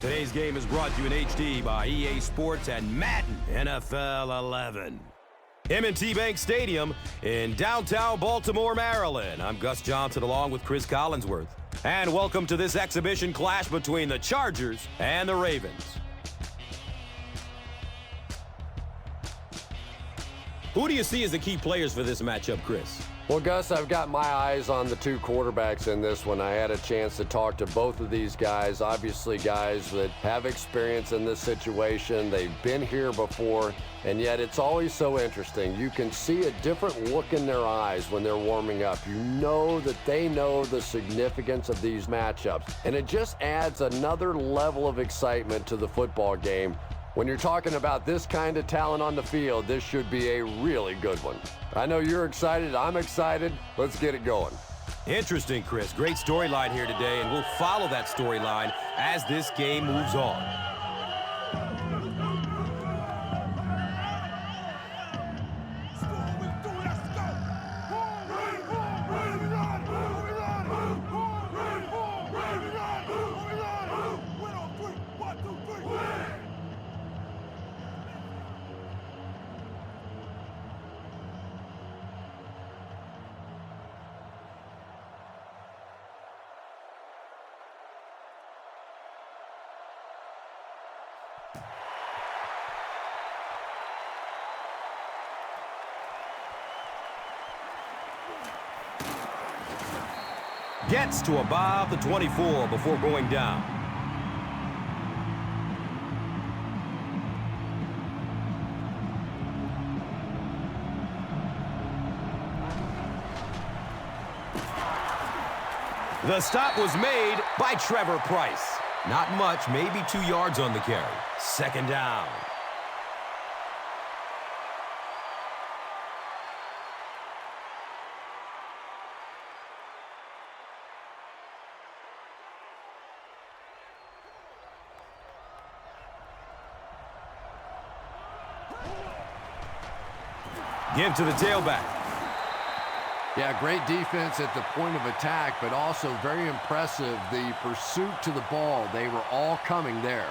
Today's game is brought to you in HD by EA Sports and Madden NFL 11. M&T Bank Stadium in downtown Baltimore, Maryland. I'm Gus Johnson along with Chris Collinsworth. And welcome to this exhibition clash between the Chargers and the Ravens. Who do you see as the key players for this matchup, Chris? Well, Gus, I've got my eyes on the two quarterbacks in this one. I had a chance to talk to both of these guys, obviously guys that have experience in this situation. They've been here before, and yet it's always so interesting. You can see a different look in their eyes when they're warming up. You know that they know the significance of these matchups, and it just adds another level of excitement to the football game. When you're talking about this kind of talent on the field, this should be a really good one. I know you're excited. I'm excited. Let's get it going. Interesting, Chris. Great storyline here today, and we'll follow that storyline as this game moves on. Gets to about the 24 before going down. The stop was made by Trevor Price. Not much, maybe 2 yards on the carry. Second down. Give to the tailback. Yeah, great defense at the point of attack, but also very impressive. The pursuit to the ball, they were all coming there.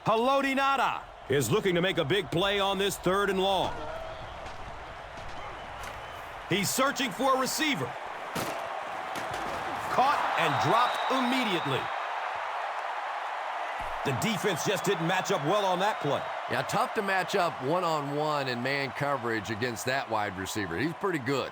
Haloti Ngata is looking to make a big play on this 3rd and long. He's searching for a receiver. Caught and dropped immediately. The defense just didn't match up well on that play. Yeah, tough to match up one-on-one in man coverage against that wide receiver. He's pretty good.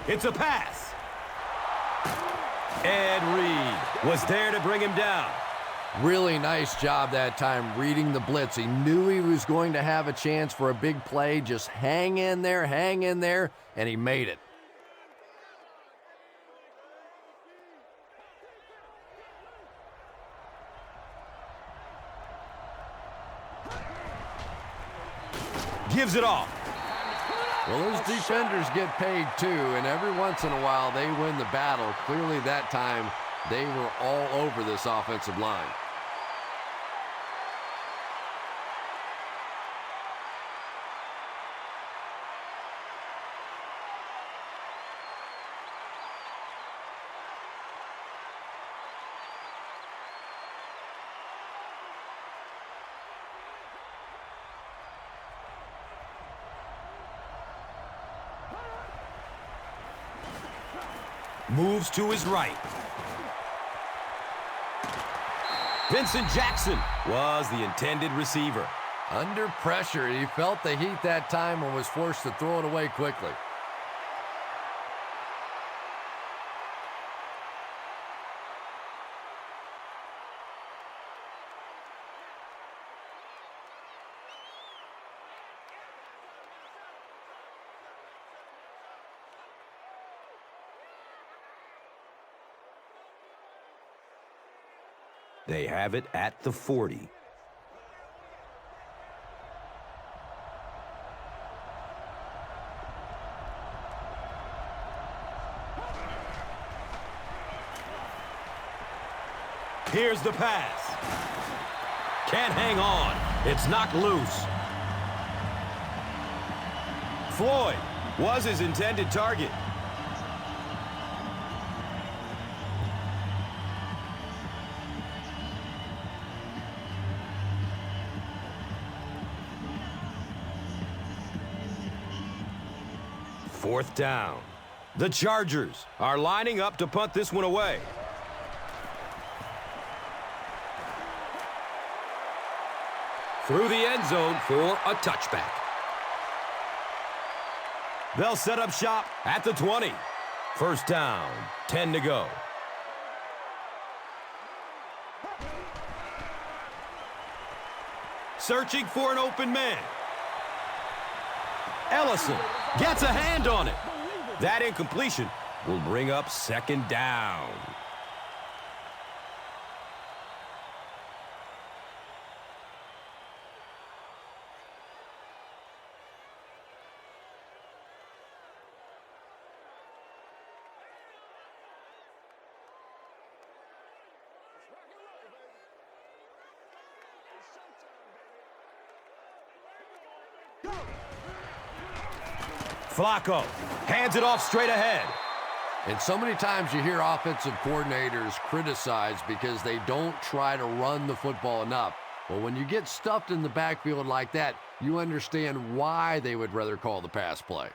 It's a pass. Ed Reed was there to bring him down. Really nice job that time reading the blitz. He knew he was going to have a chance for a big play. Just hang in there, and he made it. Gives it off. Well, those defenders get paid too, and every once in a while they win the battle. Clearly that time they were all over this offensive line. Moves to his right. Vincent Jackson was the intended receiver. Under pressure, he felt the heat that time and was forced to throw it away quickly. They have it at the 40. Here's the pass. Can't hang on. It's knocked loose. Floyd was his intended target. Fourth down. The Chargers are lining up to punt this one away. Through the end zone for a touchback. They'll set up shop at the 20. First down, 10 to go. Searching for an open man. Ellison gets a hand on it. That incompletion will bring up second down. Flacco hands it off straight ahead. And so many times you hear offensive coordinators criticized because they don't try to run the football enough. Well, when you get stuffed in the backfield like that, you understand why they would rather call the pass play.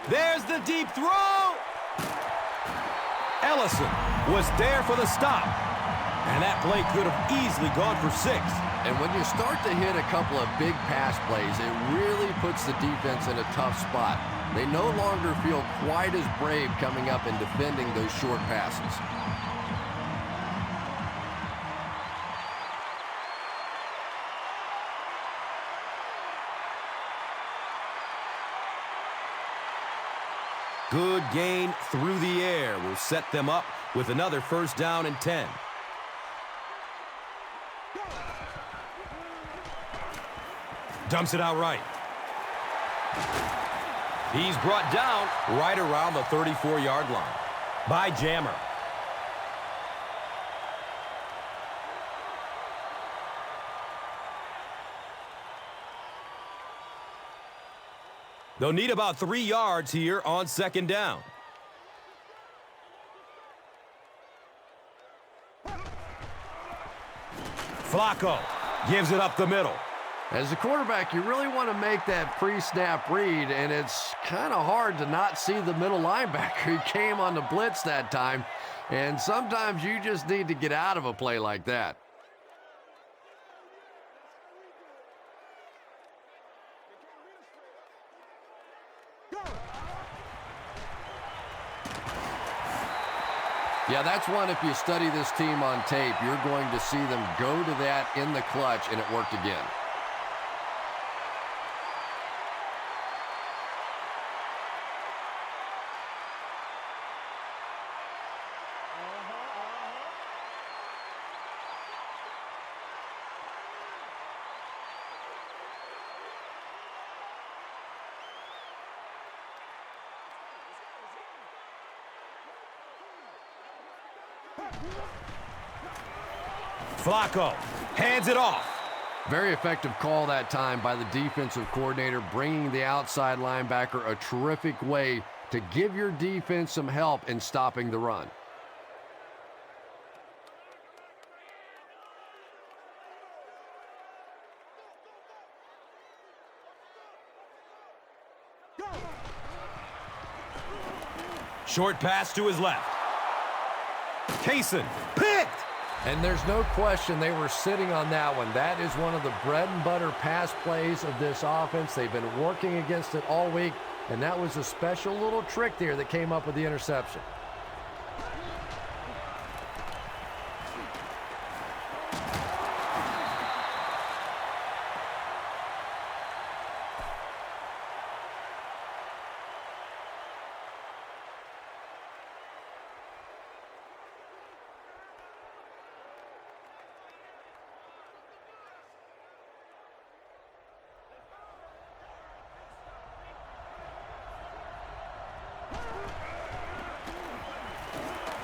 There's the deep throw. Ellison was there for the stop. And that play could have easily gone for 6. And when you start to hit a couple of big pass plays, it really puts the defense in a tough spot. They no longer feel quite as brave coming up and defending those short passes. Good gain through the air will set them up with another first down and 10. Dumps it out right. He's brought down right around the 34-yard line by Jammer. They'll need about 3 yards here on second down. Flacco gives it up the middle. As a quarterback, you really want to make that pre-snap read, and it's kind of hard to not see the middle linebacker. He came on the blitz that time, and sometimes you just need to get out of a play like that. Yeah, that's one, if you study this team on tape, you're going to see them go to that in the clutch, and it worked again. Flacco hands it off. Very effective call that time by the defensive coordinator, bringing the outside linebacker a terrific way to give your defense some help in stopping the run. Short pass to his left. Kaysen picked. And there's no question they were sitting on that one. That is one of the bread and butter pass plays of this offense. They've been working against it all week. and that was a special little trick there that came up with the interception.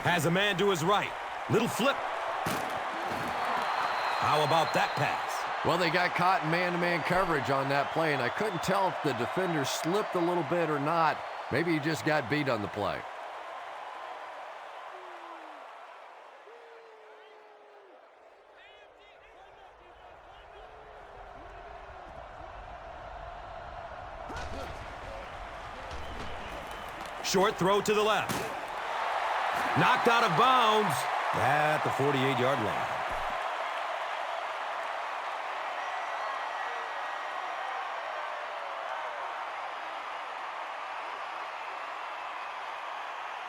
Has a man to his right. Little flip. How about that pass? Well, they got caught in man-to-man coverage on that play, and I couldn't tell if the defender slipped a little bit or not. Maybe he just got beat on the play. Short throw to the left. Knocked out of bounds at the 48-yard line.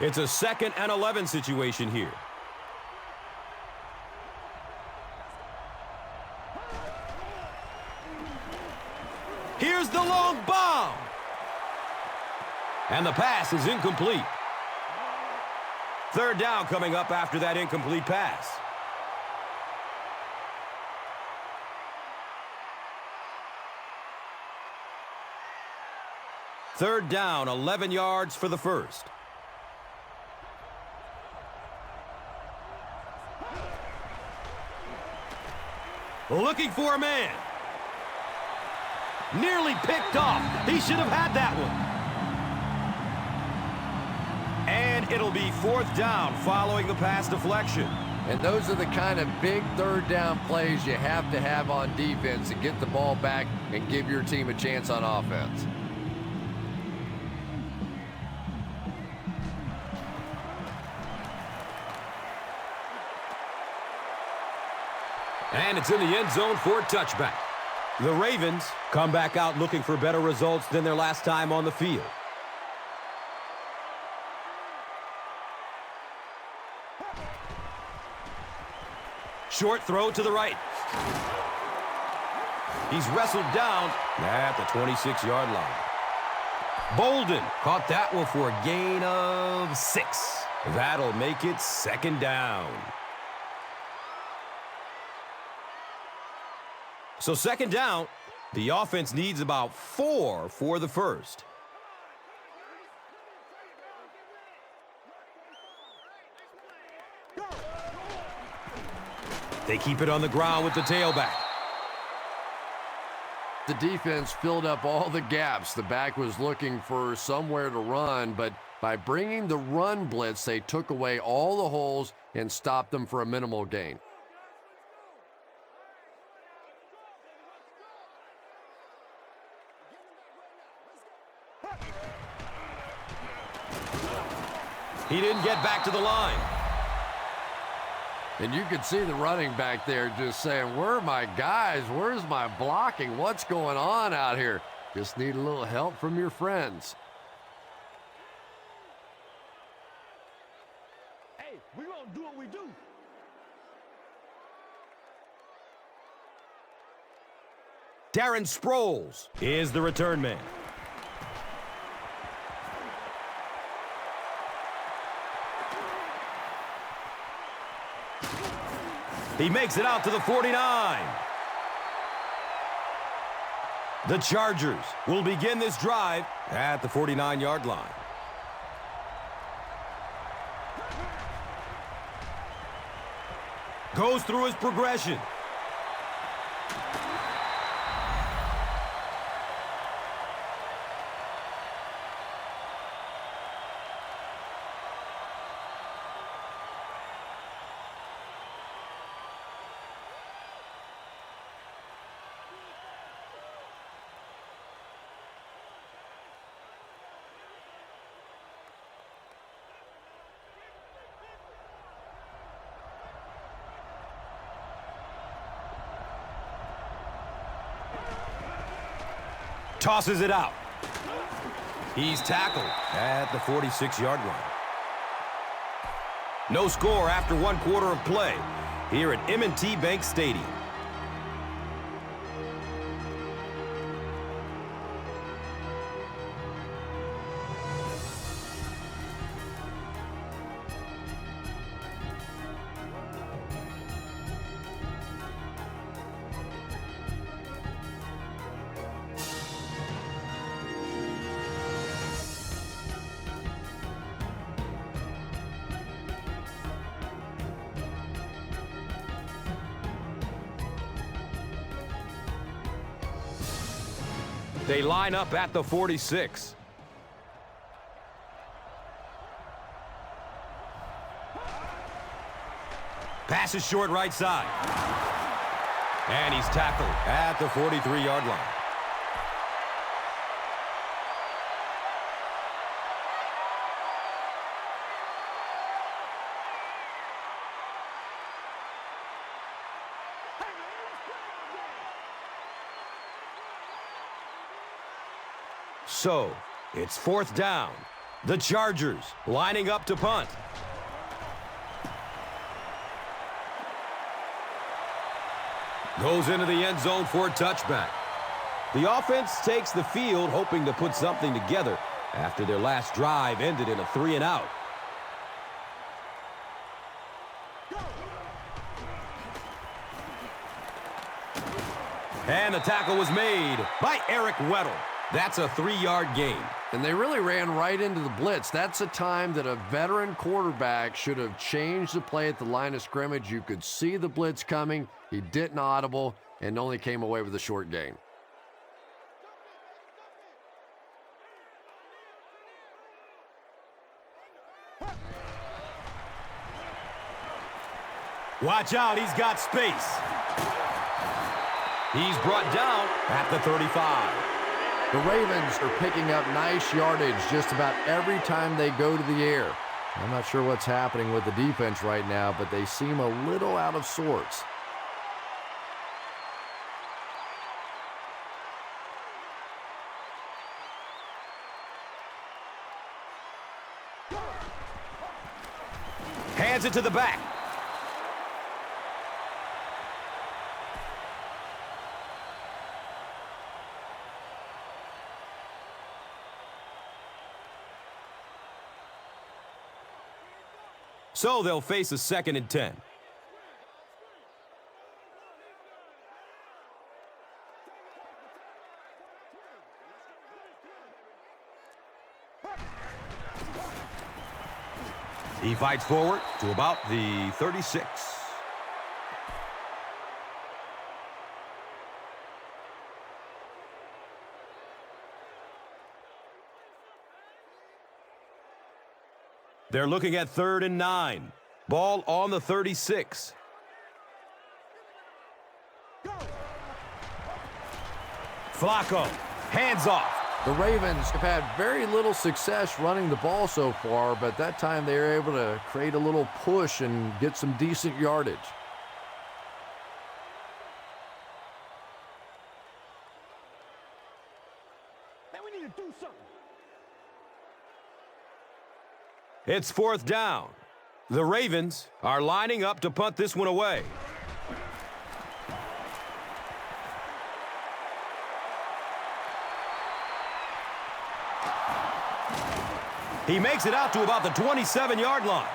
It's a 2nd and 11 situation here. Here's the long bomb. And the pass is incomplete. 3rd down coming up after that incomplete pass. Third down, 11 yards for the first. Looking for a man. Nearly picked off. He should have had that one. And it'll be 4th down following the pass deflection. And those are the kind of big 3rd down plays you have to have on defense to get the ball back and give your team a chance on offense. And it's in the end zone for a touchback. The Ravens come back out looking for better results than their last time on the field. Short throw to the right. He's wrestled down at the 26-yard line. Bolden caught that one for a gain of 6. That'll make it 2nd down. So 2nd down, the offense needs about 4 for the first. They keep it on the ground with the tailback. The defense filled up all the gaps. The back was looking for somewhere to run, but by bringing the run blitz, they took away all the holes and stopped them for a minimal gain. He didn't get back to the line. And you could see the running back there just saying, where are my guys? Where's my blocking? What's going on out here? Just need a little help from your friends. Hey, we're going to do what we do. Darren Sproles is the return man. He makes it out to the 49. The Chargers will begin this drive at the 49-yard line. Goes through his progression. Tosses it out. He's tackled at the 46-yard line. No score after 1 quarter of play here at M&T Bank Stadium. They line up at the 46. Pass is short right side. And he's tackled at the 43-yard line. So, it's 4th down. The Chargers lining up to punt. Goes into the end zone for a touchback. The offense takes the field, hoping to put something together after their last drive ended in a 3-and-out. And the tackle was made by Eric Weddle. That's a 3-yard gain. And they really ran right into the blitz. That's a time that a veteran quarterback should have changed the play at the line of scrimmage. You could see the blitz coming. He didn't audible and only came away with a short gain. Watch out, he's got space. He's brought down at the 35. The Ravens are picking up nice yardage just about every time they go to the air. I'm not sure what's happening with the defense right now, but they seem a little out of sorts. Hands it to the back. So they'll face a 2nd and 10. He fights forward to about the 36. They're looking at 3rd and 9. Ball on the 36. Flacco, hands off. The Ravens have had very little success running the ball so far, but that time they were able to create a little push and get some decent yardage. Man, we need to do something. It's 4th down. The Ravens are lining up to punt this one away. He makes it out to about the 27-yard line.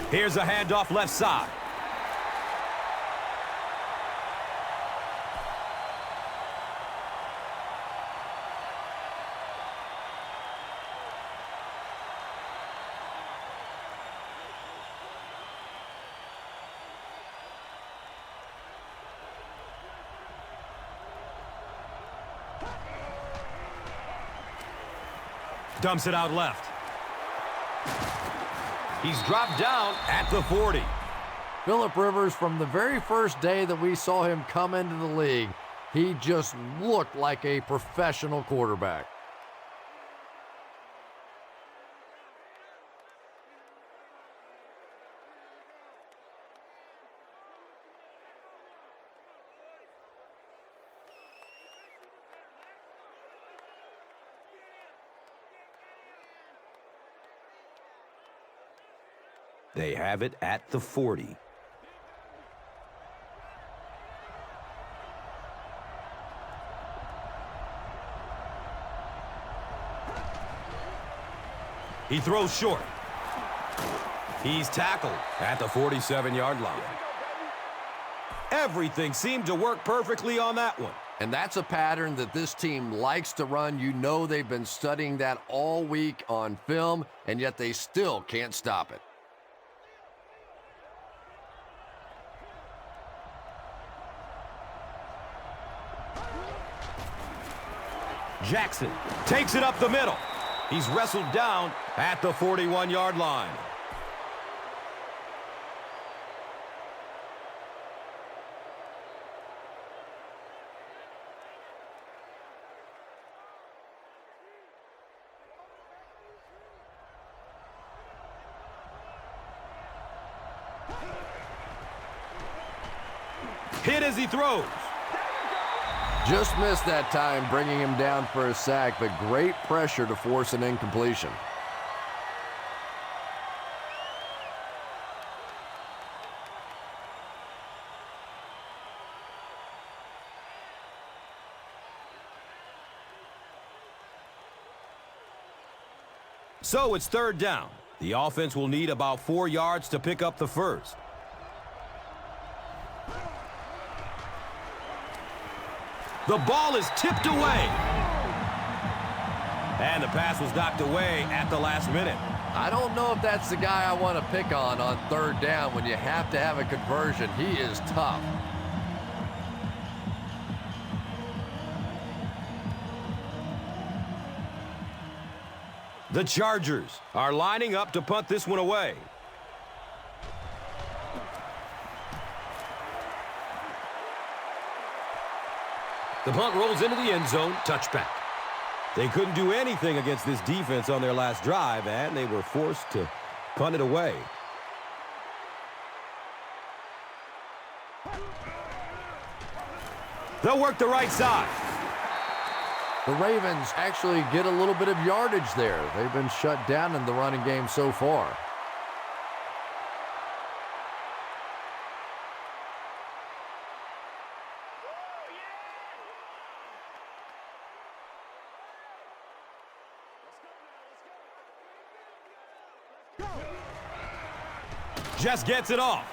Here's a handoff left side. Dumps it out left. He's dropped down at the 40. Phillip Rivers, from the very first day that we saw him come into the league, he just looked like a professional quarterback. They have it at the 40. He throws short. He's tackled at the 47-yard line. Everything seemed to work perfectly on that one. And that's a pattern that this team likes to run. You know they've been studying that all week on film, and yet they still can't stop it. Jackson takes it up the middle. He's wrestled down at the 41-yard line. Hit as he throws. Just missed that time, bringing him down for a sack, but great pressure to force an incompletion. So it's third down. The offense will need about 4 yards to pick up the first. The ball is tipped away. And the pass was knocked away at the last minute. I don't know if that's the guy I want to pick on third down when you have to have a conversion. He is tough. The Chargers are lining up to punt this one away. The punt rolls into the end zone. Touchback. They couldn't do anything against this defense on their last drive, and they were forced to punt it away. They'll work the right side. The Ravens actually get a little bit of yardage there. They've been shut down in the running game so far. Just gets it off.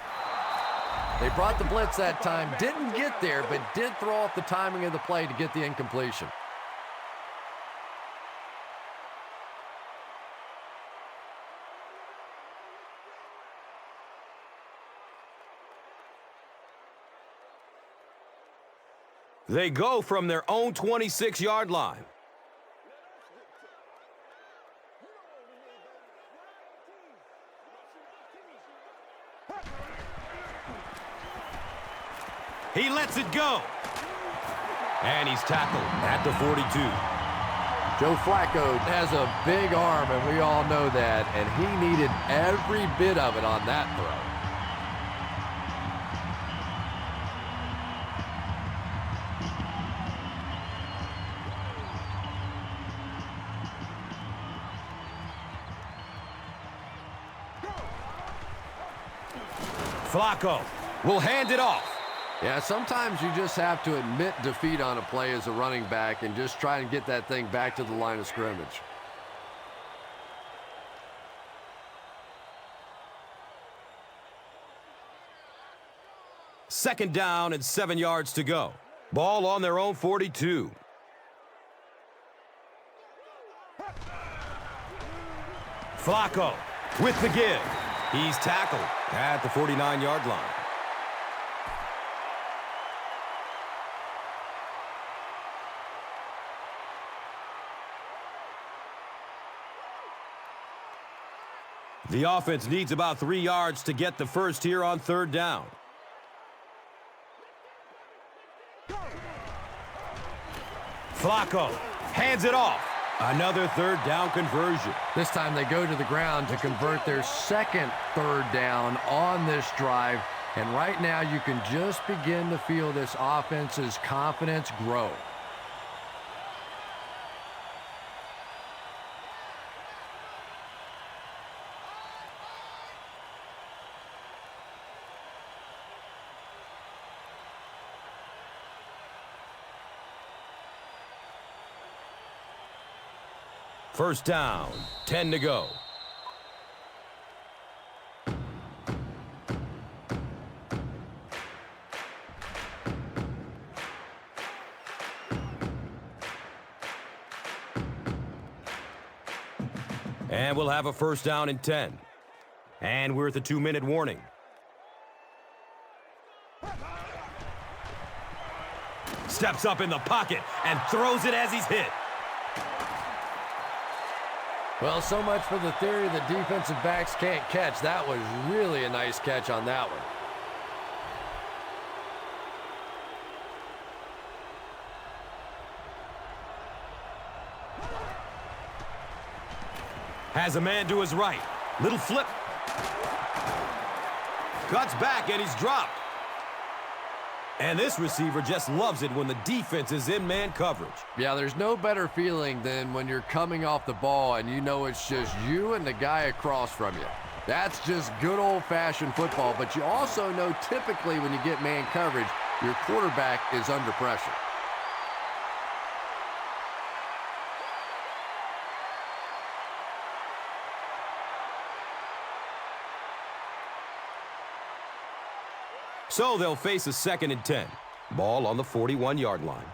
They brought the blitz that time. Didn't get there, but did throw off the timing of the play to get the incompletion. They go from their own 26-yard line. He lets it go. And he's tackled at the 42. Joe Flacco has a big arm, and we all know that, and he needed every bit of it on that throw. Flacco will hand it off. Yeah, sometimes you just have to admit defeat on a play as a running back and just try and get that thing back to the line of scrimmage. Second down and 7 yards to go. Ball on their own 42. Flacco with the give. He's tackled at the 49-yard line. The offense needs about 3 yards to get the first here on third down. Flacco hands it off. Another third down conversion. This time they go to the ground to convert their second third down on this drive. And right now you can just begin to feel this offense's confidence grow. First down, 10 to go. And we'll have a first down and 10. And we're at the 2-minute warning. Steps up in the pocket and throws it as he's hit. Well, so much for the theory that defensive backs can't catch. That was really a nice catch on that one. Has a man to his right. Little flip. Cuts back and he's dropped. And this receiver just loves it when the defense is in man coverage. Yeah, there's no better feeling than when you're coming off the ball and you know it's just you and the guy across from you. That's just good old-fashioned football, but you also know typically when you get man coverage, your quarterback is under pressure. So they'll face a 2nd and 10. Ball on the 41-yard line.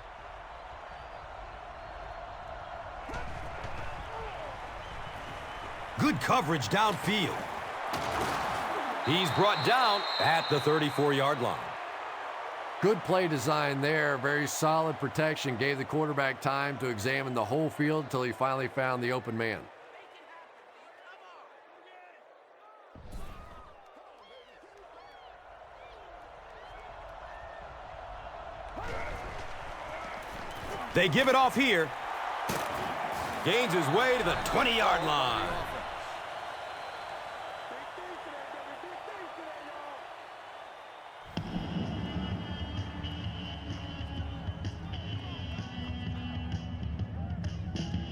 Good coverage downfield. He's brought down at the 34-yard line. Good play design there. Very solid protection. Gave the quarterback time to examine the whole field until he finally found the open man. They give it off here. Gains his way to the 20-yard line.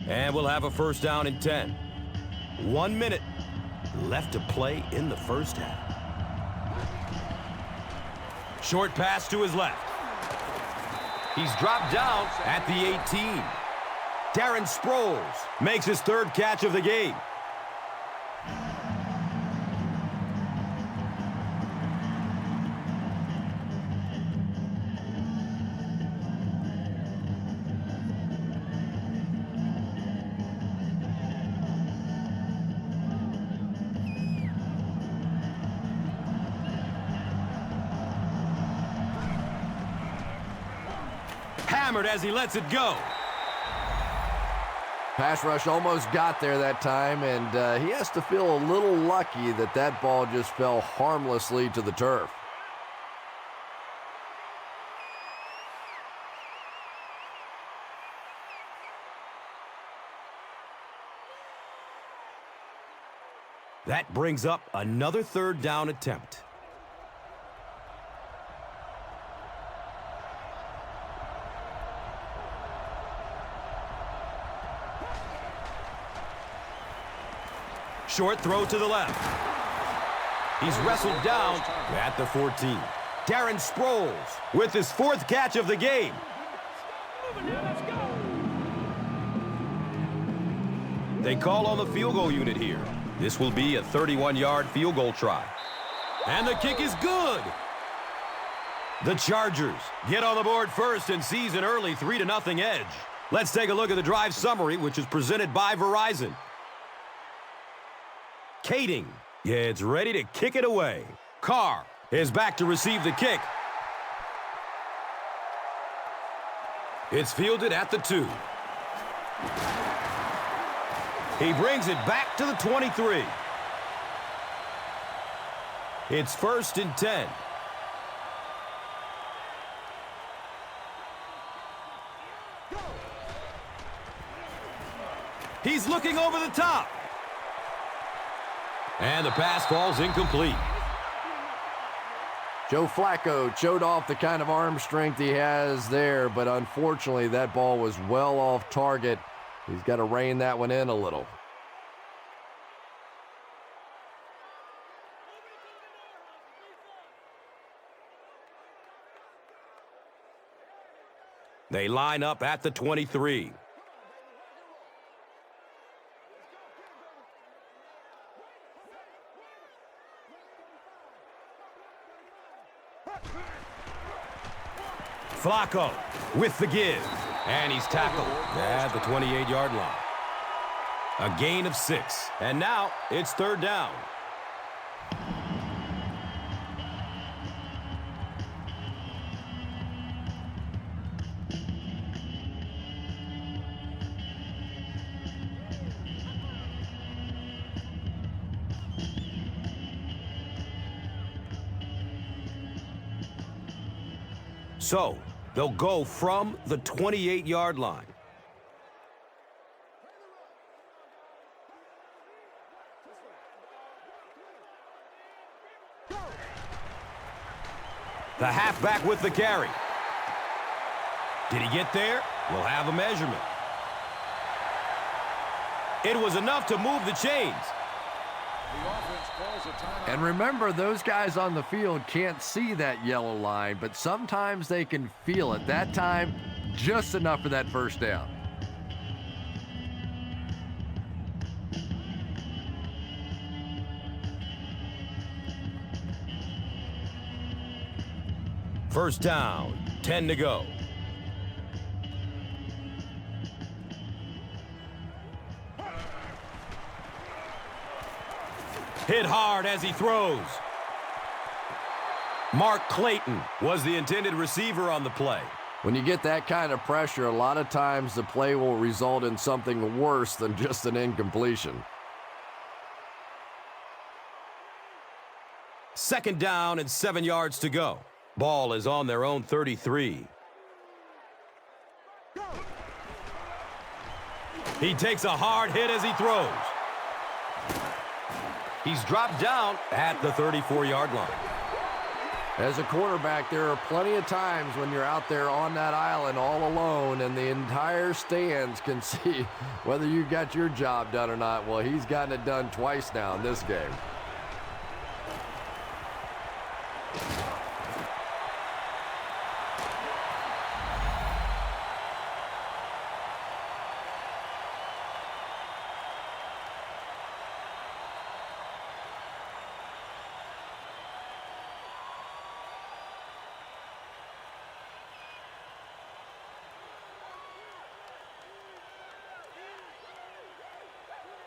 And we'll have a first down and 10. 1 minute left to play in the first half. Short pass to his left. He's dropped down at the 18. Darren Sproles makes his 3rd catch of the game. Hammered as he lets it go. Pass rush almost got there that time, and he has to feel a little lucky that that ball just fell harmlessly to the turf. That brings up another 3rd down attempt. Short throw to the left. He's wrestled down at the 14. Darren Sproles with his 4th catch of the game. They call on the field goal unit here. This will be a 31-yard field goal try. And the kick is good. The Chargers get on the board first and seize an early 3-0 edge. Let's take a look at the drive summary, which is presented by Verizon. Kading gets ready to kick it away. Carr is back to receive the kick. It's fielded at the 2. He brings it back to the 23. It's 1st and 10. He's looking over the top. And the pass falls incomplete. Joe Flacco showed off the kind of arm strength he has there, but unfortunately that ball was well off target. He's got to rein that one in a little. They line up at the 23. Flacco with the give. And he's tackled at the 28-yard line. A gain of 6. And now it's third down. So, they'll go from the 28-yard line. The halfback with the carry. Did he get there? We'll have a measurement. It was enough to move the chains. And remember, those guys on the field can't see that yellow line, but sometimes they can feel it. That time, just enough for that first down. First down, 10 to go. Hit hard as he throws. Mark Clayton was the intended receiver on the play. When you get that kind of pressure, a lot of times the play will result in something worse than just an incompletion. Second down and 7 yards to go. Ball is on their own 33. He takes a hard hit as he throws. He's dropped down at the 34-yard line. As a quarterback, there are plenty of times when you're out there on that island all alone and the entire stands can see whether you got your job done or not. Well, he's gotten it done twice now in this game.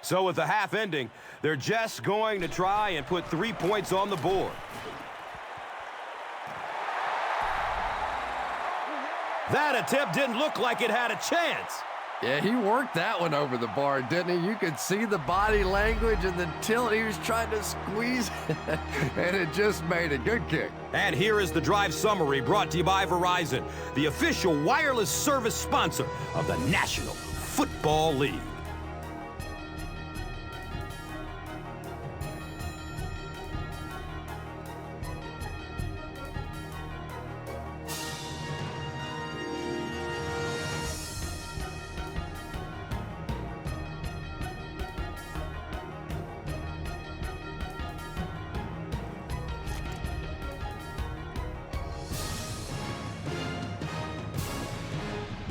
So with the half ending, they're just going to try and put 3 points on the board. That attempt didn't look like it had a chance. Yeah, he worked that one over the bar, didn't he? You could see the body language and the tilt. He was trying to squeeze it, and it just made a good kick. And here is the drive summary brought to you by Verizon, the official wireless service sponsor of the National Football League.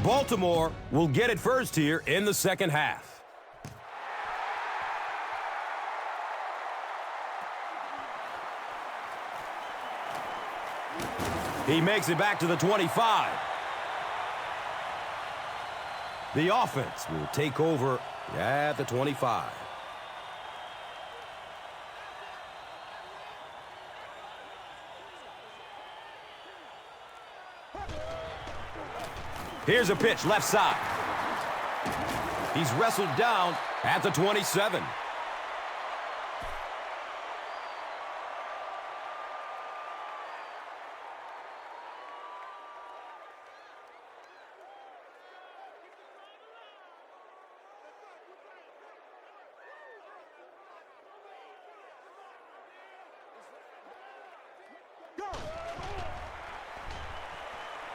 Baltimore will get it first here in the second half. He makes it back to the 25. The offense will take over at the 25. Here's a pitch left side. He's wrestled down at the 27.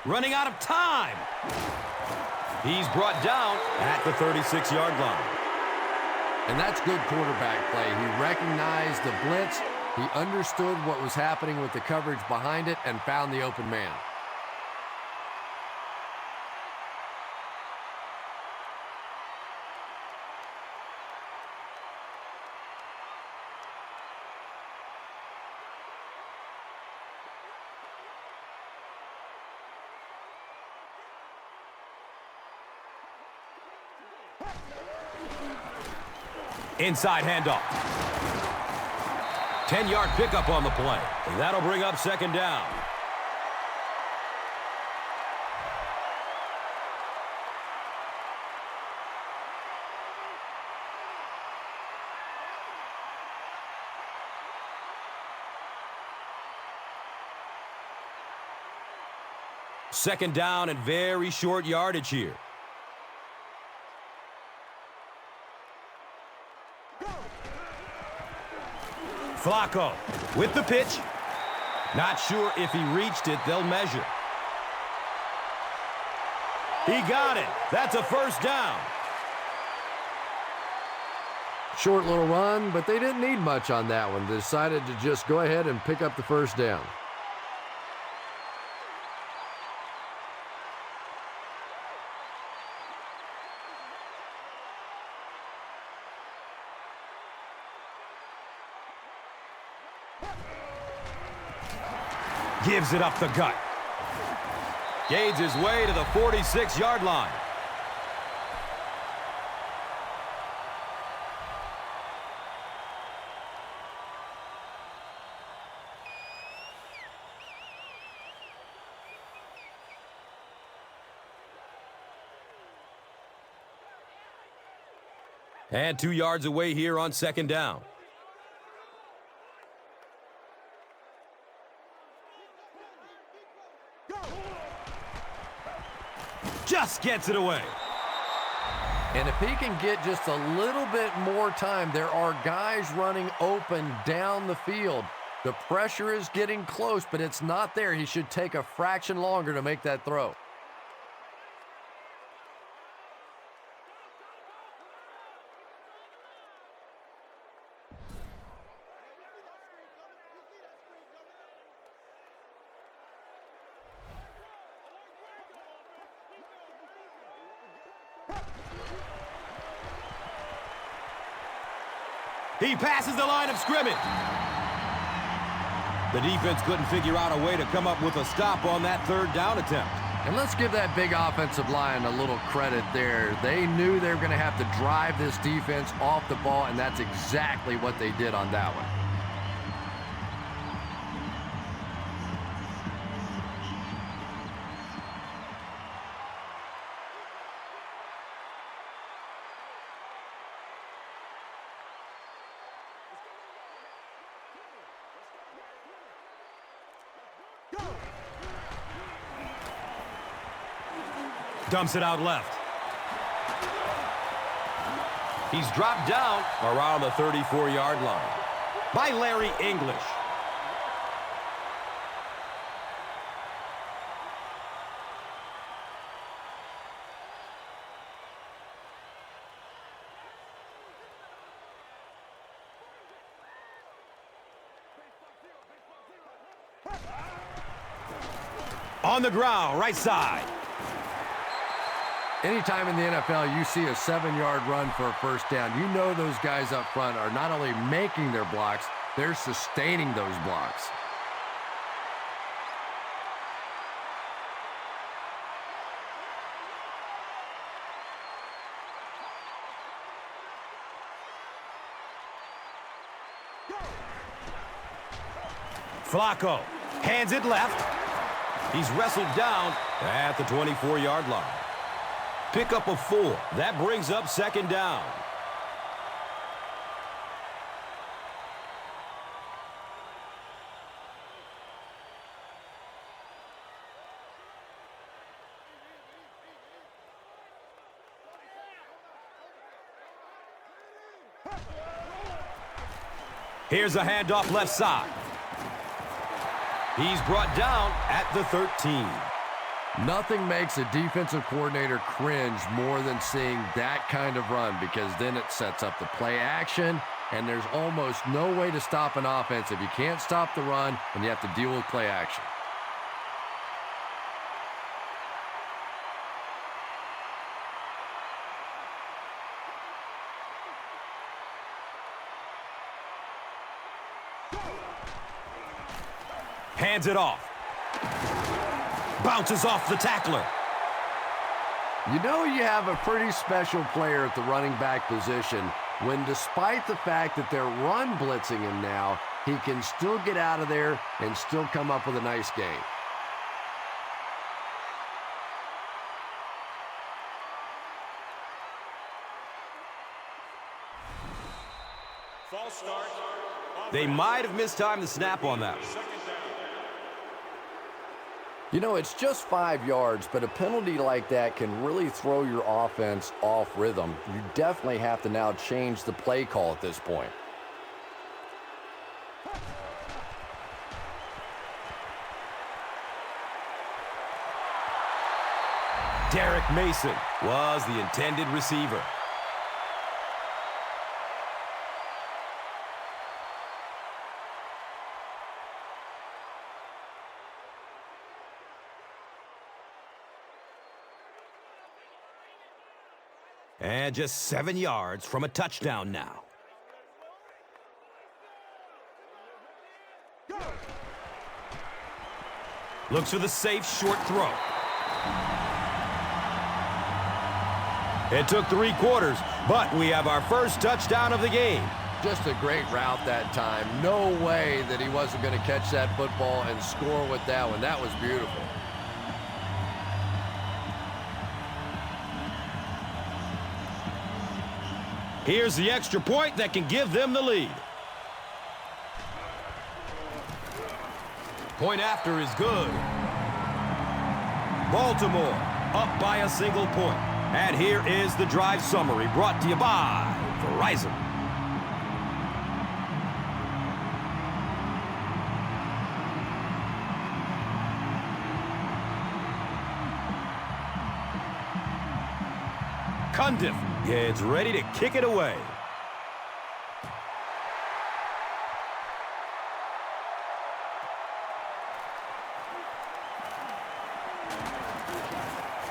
Running out of time. He's brought down at the 36-yard line. And that's good quarterback play. He recognized the blitz. He understood what was happening with the coverage behind it and found the open man. Inside handoff. 10-yard pickup on the play. And that'll bring up second down. Second down and very short yardage here. Flacco with the pitch. Not sure if he reached it. They'll measure. He got it. That's a first down. Short little run, but they didn't need much on that one. They decided to just go ahead and pick up the first down. Gives it up the gut. Gains his way to the 46-yard line. And 2 yards away here on second down. Just gets it away. And if he can get just a little bit more time, there are guys running open down the field. The pressure is getting close, but it's not there. He should take a fraction longer to make that throw. He passes the line of scrimmage. The defense couldn't figure out a way to come up with a stop on that third down attempt. And let's give that big offensive line a little credit there. They knew they were going to have to drive this defense off the ball, and that's exactly what they did on that one. Dumps it out left. He's dropped down around the 34-yard line by Larry English. On the ground, right side. Anytime in the NFL you see a 7-yard run for a first down, you know those guys up front are not only making their blocks, they're sustaining those blocks. Flacco hands it left. He's wrestled down at the 24-yard line. Pick up a 4. That brings up second down. Here's a handoff left side. He's brought down at the 13. Nothing makes a defensive coordinator cringe more than seeing that kind of run, because then it sets up the play action, and there's almost no way to stop an offense if you can't stop the run and you have to deal with play action. Hands it off. Bounces off the tackler. You know you have a pretty special player at the running back position when, despite the fact that they're run blitzing him now, he can still get out of there and still come up with a nice gain. False start. They might have mistimed the snap on that one. You know, it's just 5 yards, but a penalty like that can really throw your offense off rhythm. You definitely have to now change the play call at this point. Derek Mason was the intended receiver. And just 7 yards from a touchdown now. Looks for the safe short throw. It took 3 quarters, but we have our first touchdown of the game. Just a great route that time. No way that he wasn't going to catch that football and score with that one. That was beautiful. Here's the extra point that can give them the lead. Point after is good. Baltimore up by a single point. And here is the drive summary brought to you by Verizon. Cundiff gets ready to kick it away.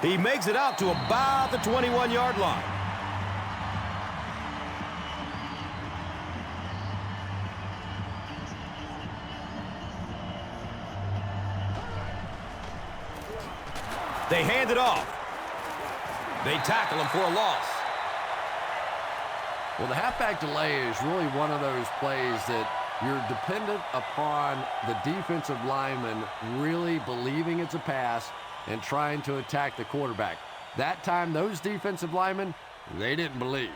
He makes it out to about the 21-yard line. They hand it off. They tackle him for a loss. Well, the halfback delay is really one of those plays that you're dependent upon the defensive lineman really believing it's a pass and trying to attack the quarterback. That time, those defensive linemen, they didn't believe.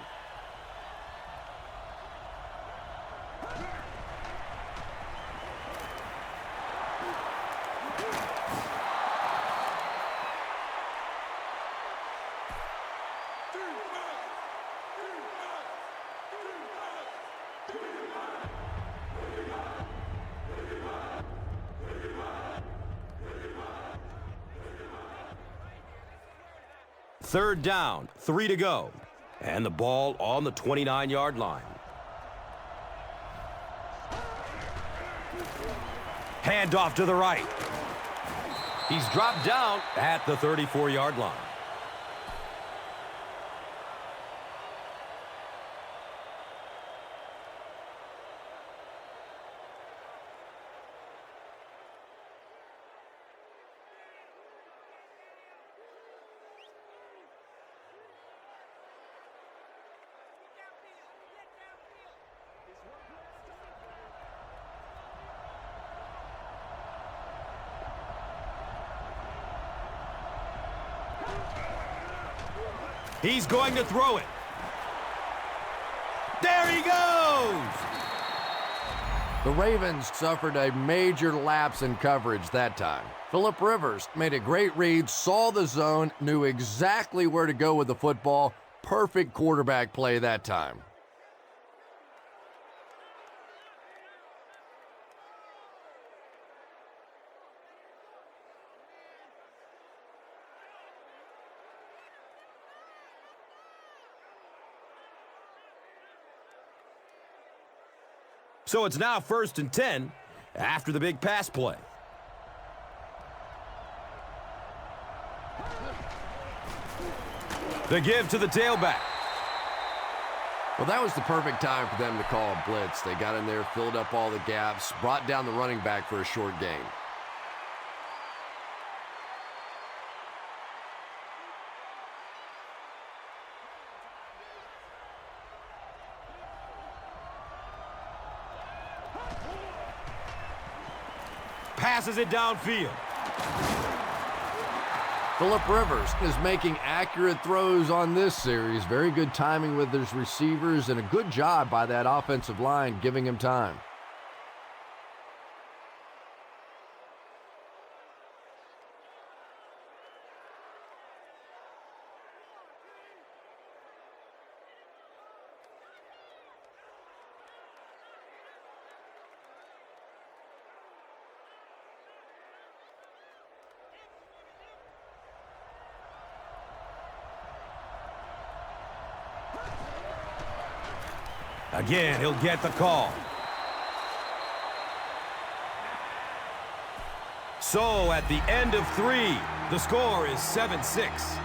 Third down, 3 to go. And the ball on the 29-yard line. Handoff to the right. He's dropped down at the 34-yard line. He's going to throw it. There he goes! The Ravens suffered a major lapse in coverage that time. Phillip Rivers made a great read, saw the zone, knew exactly where to go with the football. Perfect quarterback play that time. So it's now 1st and 10 after the big pass play. The give to the tailback. Well, that was the perfect time for them to call a blitz. They got in there, filled up all the gaps, brought down the running back for a short gain. passes it downfield. Phillip Rivers is making accurate throws on this series. Very good timing with his receivers and a good job by that offensive line giving him time. Again, he'll get the call. So, at the end of 3, the score is 7-6.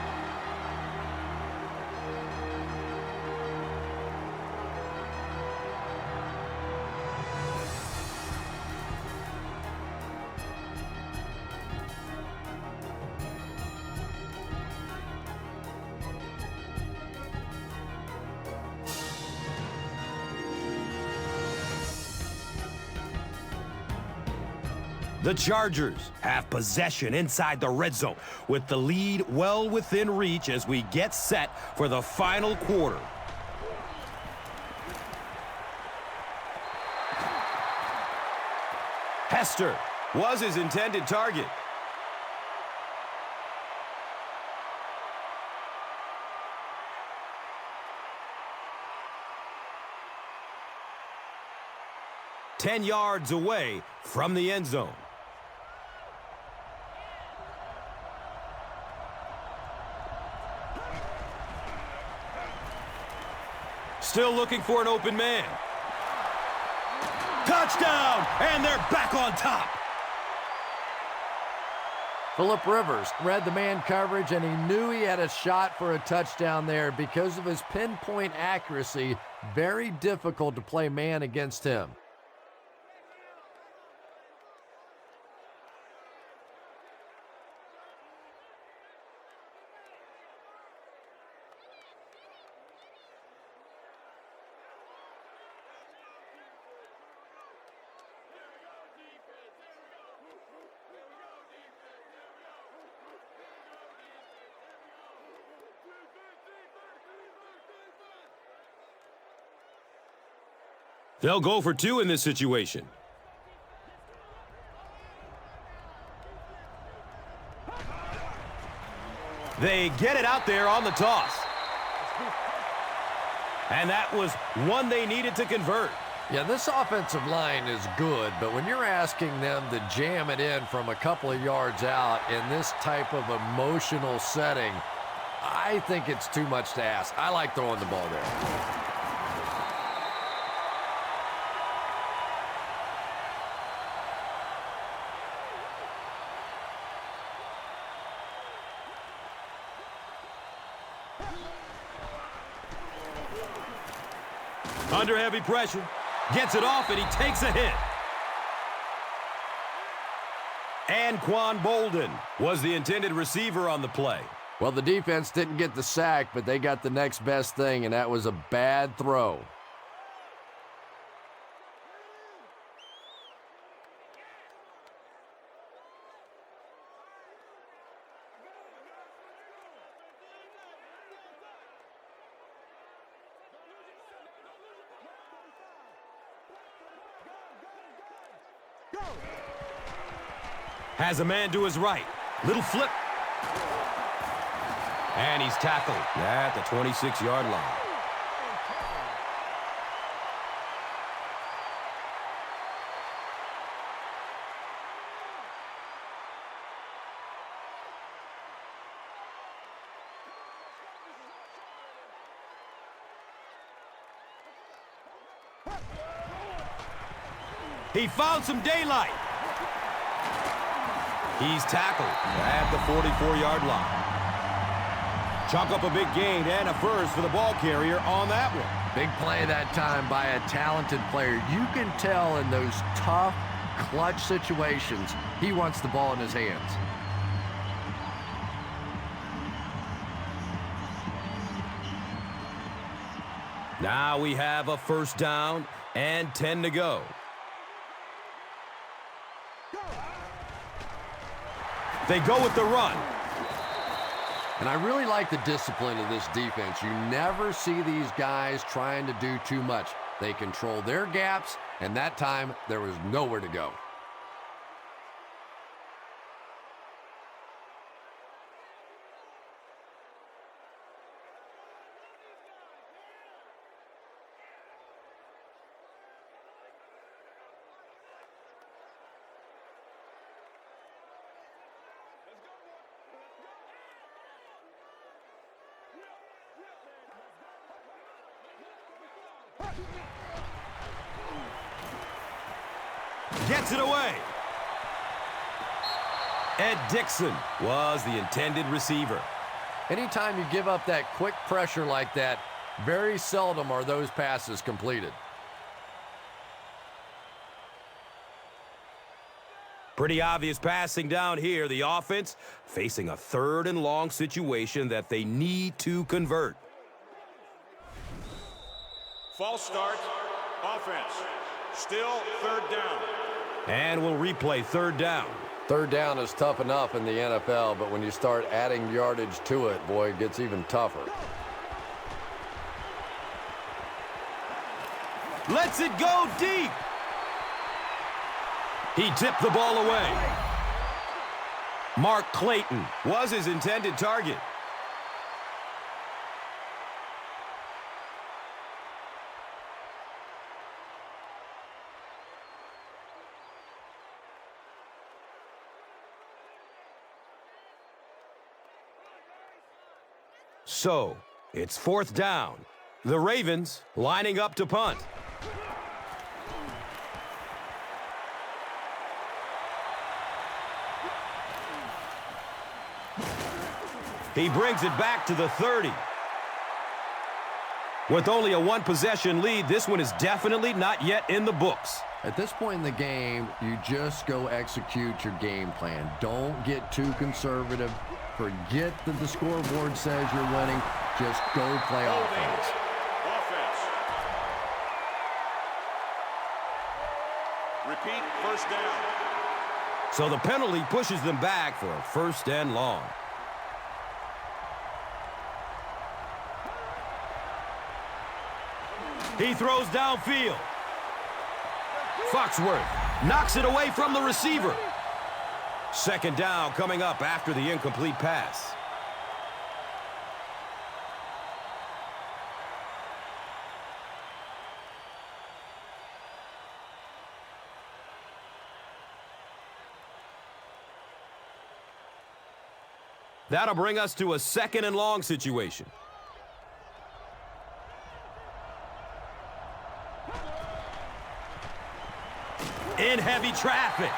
The Chargers have possession inside the red zone with the lead well within reach as we get set for the final quarter. Hester was his intended target. "10 yards away from the end zone. Still looking for an open man. Touchdown! And they're back on top. Phillip Rivers read the man coverage, and he knew he had a shot for a touchdown there because of his pinpoint accuracy. Very difficult to play man against him. They'll go for 2 in this situation. They get it out there on the toss. And that was one they needed to convert. Yeah, this offensive line is good, but when you're asking them to jam it in from a couple of yards out in this type of emotional setting, I think it's too much to ask. I like throwing the ball there. Under heavy pressure, gets it off, and he takes a hit. Anquan Bolden was the intended receiver on the play. Well, the defense didn't get the sack, but they got the next best thing, and that was a bad throw. Has a man to his right. Little flip. And he's tackled at the 26-yard line. He found some daylight. He's tackled at the 44-yard line. Chalk up a big gain and a first for the ball carrier on that one. Big play that time by a talented player. You can tell in those tough, clutch situations, he wants the ball in his hands. Now we have a first down and 10 to go. They go with the run. And I really like the discipline of this defense. You never see these guys trying to do too much. They control their gaps, and that time there was nowhere to go. Gets it away. Ed Dixon was the intended receiver. Anytime you give up that quick pressure like that, very seldom are those passes completed. Pretty obvious passing down here. The offense facing a 3rd and long situation that they need to convert. False start. Offense. Still 3rd down. And we'll replay 3rd down. 3rd down is tough enough in the NFL, but when you start adding yardage to it, boy, it gets even tougher. Lets it go deep. He tipped the ball away. Mark Clayton was his intended target. So, it's 4th down. The Ravens lining up to punt. He brings it back to the 30. With only a 1-possession lead, this one is definitely not yet in the books. At this point in the game, you just go execute your game plan. Don't get too conservative. Forget that the scoreboard says you're winning. Just go play offense. Offense. Repeat, 1st down. So the penalty pushes them back for a 1st and long. He throws downfield. Foxworth knocks it away from the receiver. 2nd down coming up after the incomplete pass. That'll bring us to a 2nd and long situation. In heavy traffic.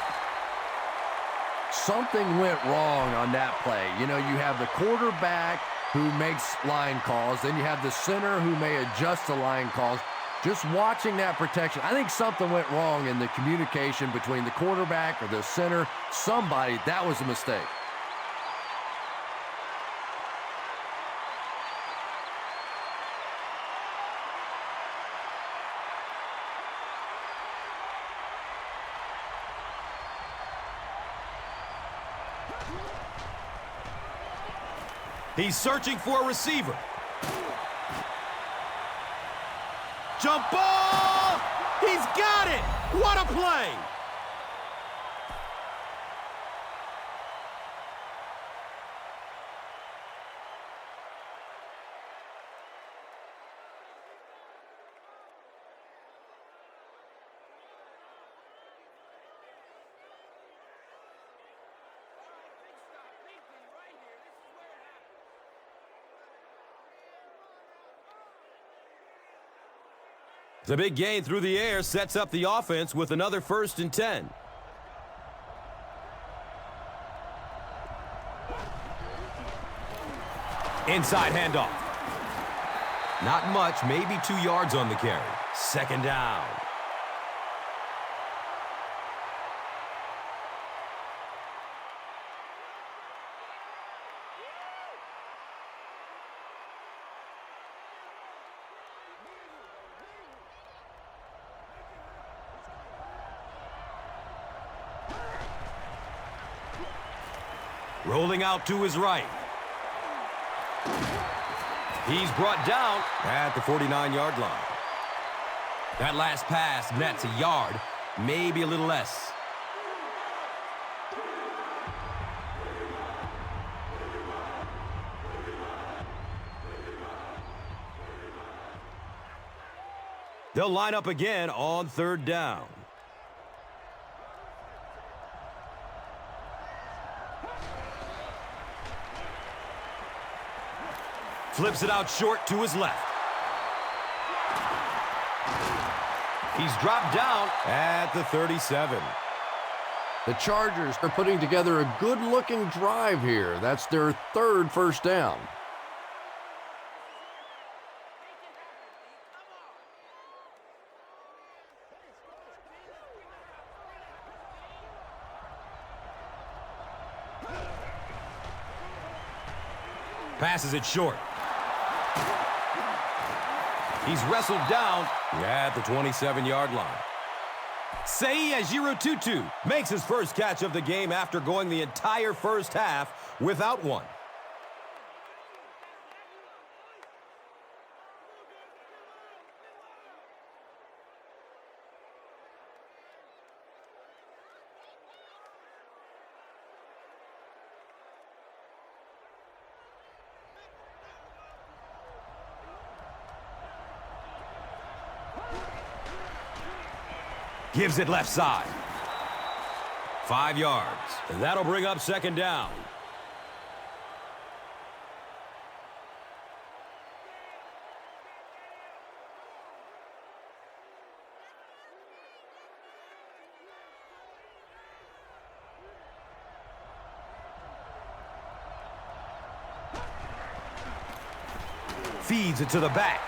Something went wrong on that play. You know, you have the quarterback who makes line calls. Then you have the center who may adjust the line calls. Just watching that protection, I think something went wrong in the communication between the quarterback or the center. Somebody, that was a mistake. He's searching for a receiver. Jump ball! He's got it! What a play! The big gain through the air sets up the offense with another 1st and 10. Inside handoff. Not much, maybe 2 yards on the carry. 2nd down. Rolling out to his right. He's brought down at the 49-yard line. That last pass nets a yard, maybe a little less. They'll line up again on 3rd down. Flips it out short to his left. He's dropped down at the 37. The Chargers are putting together a good-looking drive here. That's their 3rd first down. Passes it short. He's wrestled down at the 27-yard line. Sei Ejiro-Tutu makes his first catch of the game after going the entire first half without one. Gives it left side. 5 yards. And that'll bring up 2nd down. Feeds it to the back.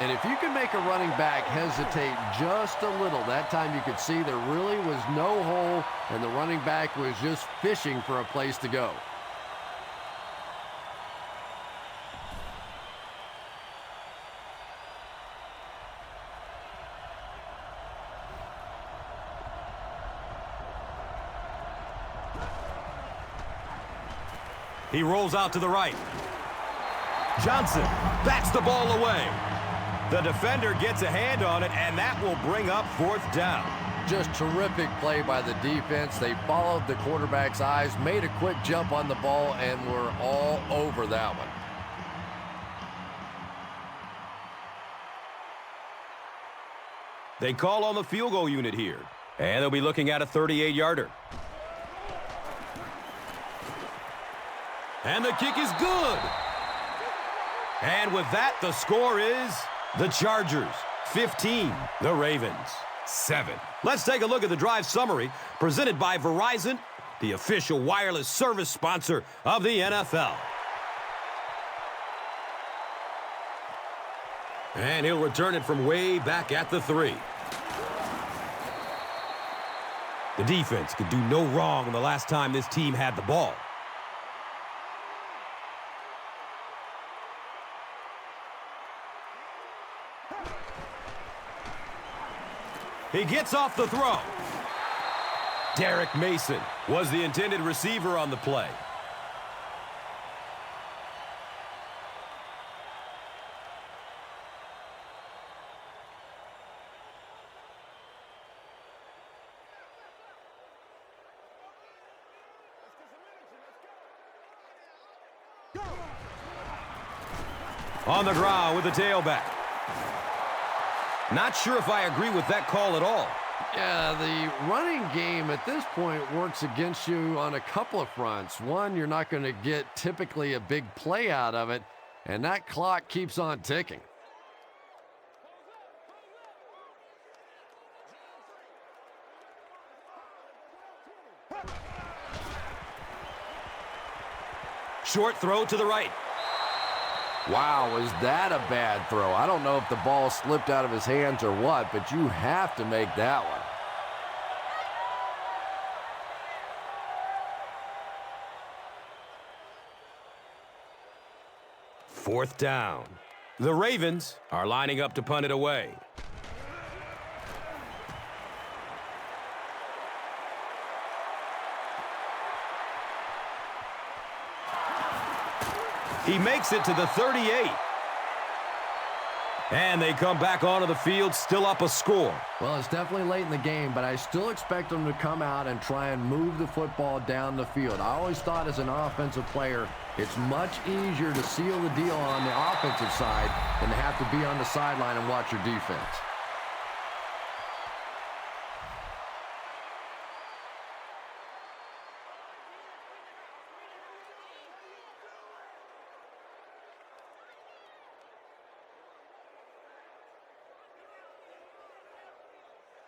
And if you can make a running back hesitate just a little, that time you could see there really was no hole, and the running back was just fishing for a place to go. He rolls out to the right. Johnson bats the ball away. The defender gets a hand on it, and that will bring up 4th down. Just terrific play by the defense. They followed the quarterback's eyes, made a quick jump on the ball, and were all over that one. They call on the field goal unit here, and they'll be looking at a 38-yarder. And the kick is good. And with that, the score is the Chargers 15, the Ravens 7. Let's take a look at the drive summary presented by Verizon, the official wireless service sponsor of the NFL. And he'll return it from way back at the 3. The defense could do no wrong the last time this team had the ball. He gets off the throw. Derek Mason was the intended receiver on the play. On the ground with the tailback. Not sure if I agree with that call at all. Yeah, the running game at this point works against you on a couple of fronts. One, you're not going to get typically a big play out of it, and that clock keeps on ticking. Short throw to the right. Wow, was that a bad throw? I don't know if the ball slipped out of his hands or what, but you have to make that one. Fourth down. The Ravens are lining up to punt it away. He makes it to the 38. And they come back onto the field, still up a score. Well, it's definitely late in the game, but I still expect them to come out and try and move the football down the field. I always thought as an offensive player, it's much easier to seal the deal on the offensive side than to have to be on the sideline and watch your defense.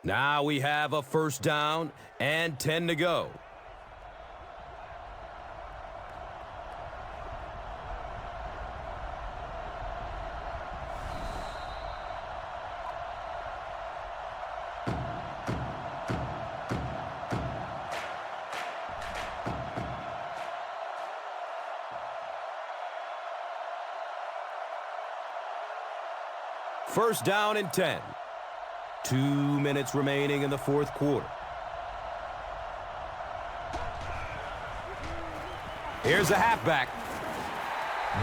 Now we have a first down and 10 to go. First down and 10. 2 minutes remaining in the fourth quarter. Here's a halfback.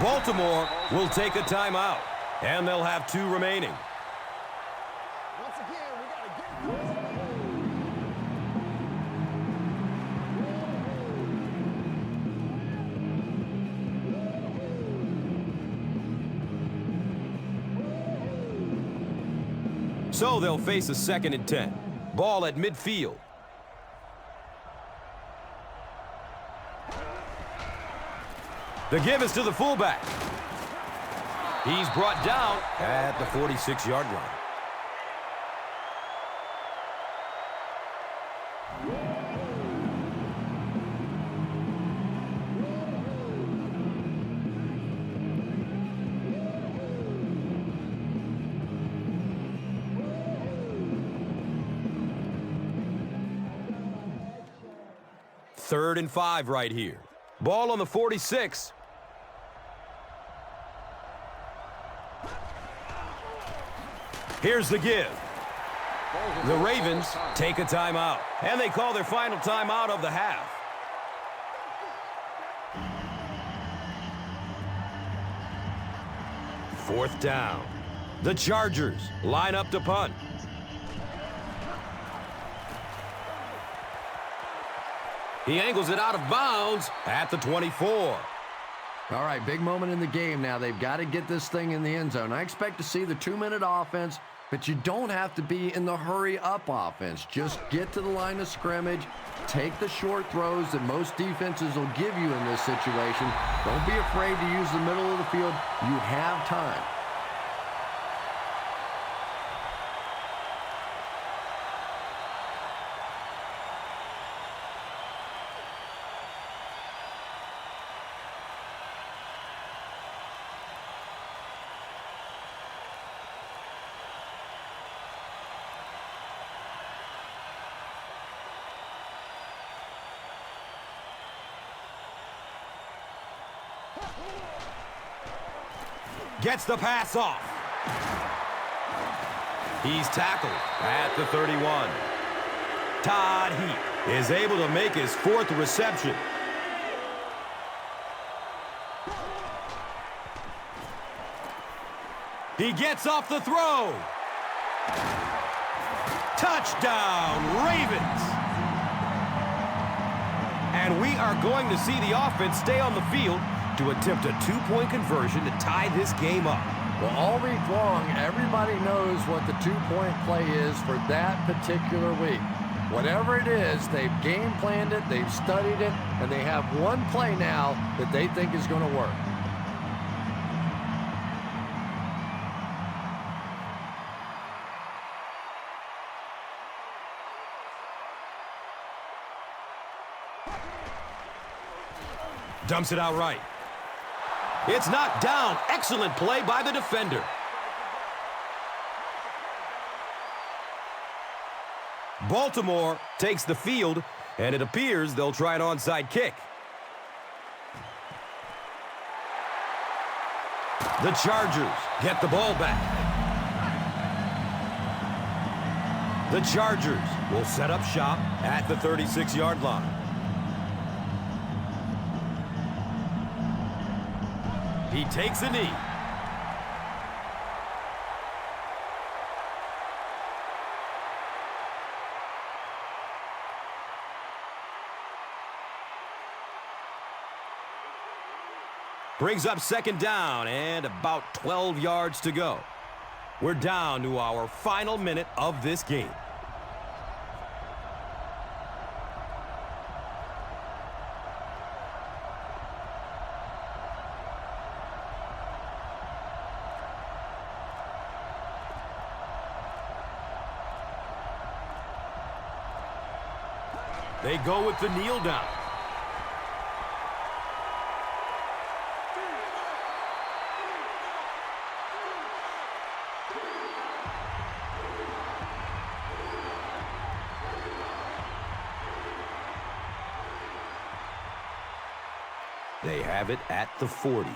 Baltimore will take a timeout, and they'll have 2 remaining. Once again, we got to get So they'll face a 2nd and 10. Ball at midfield. The give is to the fullback. He's brought down at the 46-yard line. Third and 5 right here. Ball on the 46. Here's the give. The Ravens take a timeout, and they call their final timeout of the half. Fourth down. The Chargers line up to punt. He angles it out of bounds at the 24. All right, big moment in the game now. They've got to get this thing in the end zone. I expect to see the 2-minute offense, but you don't have to be in the hurry-up offense. Just get to the line of scrimmage, take the short throws that most defenses will give you in this situation. Don't be afraid to use the middle of the field. You have time. Gets the pass off. He's tackled at the 31. Todd Heap is able to make his 4th reception. He gets off the throw. Touchdown, Ravens. And we are going to see the offense stay on the field to attempt a 2-point conversion to tie this game up. Well, all week long, everybody knows what the 2-point play is for that particular week. Whatever it is, they've game planned it, they've studied it, and they have one play now that they think is going to work. Dumps it out right. It's knocked down. Excellent play by the defender. Baltimore takes the field, and it appears they'll try an onside kick. The Chargers get the ball back. The Chargers will set up shop at the 36-yard line. He takes a knee. Brings up second down and about 12 yards to go. We're down to our final minute of this game. They go with the kneel down. They have it at the 40.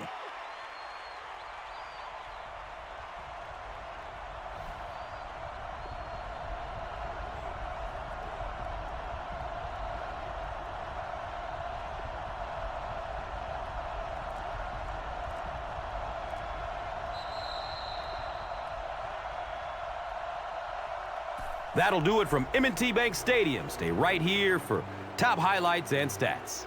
That'll do it from M&T Bank Stadium. Stay right here for top highlights and stats.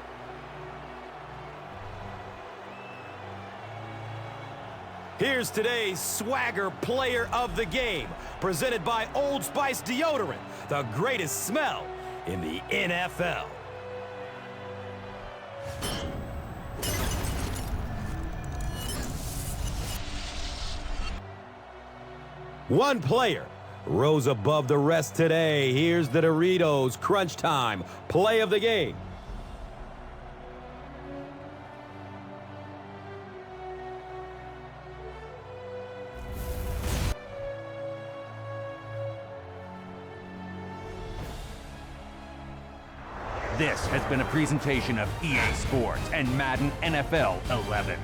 Here's today's Swagger Player of the Game, presented by Old Spice Deodorant, the greatest smell in the NFL. One player rose above the rest today. Here's the Doritos Crunch Time Play of the Game. This has been a presentation of EA Sports and Madden NFL 11.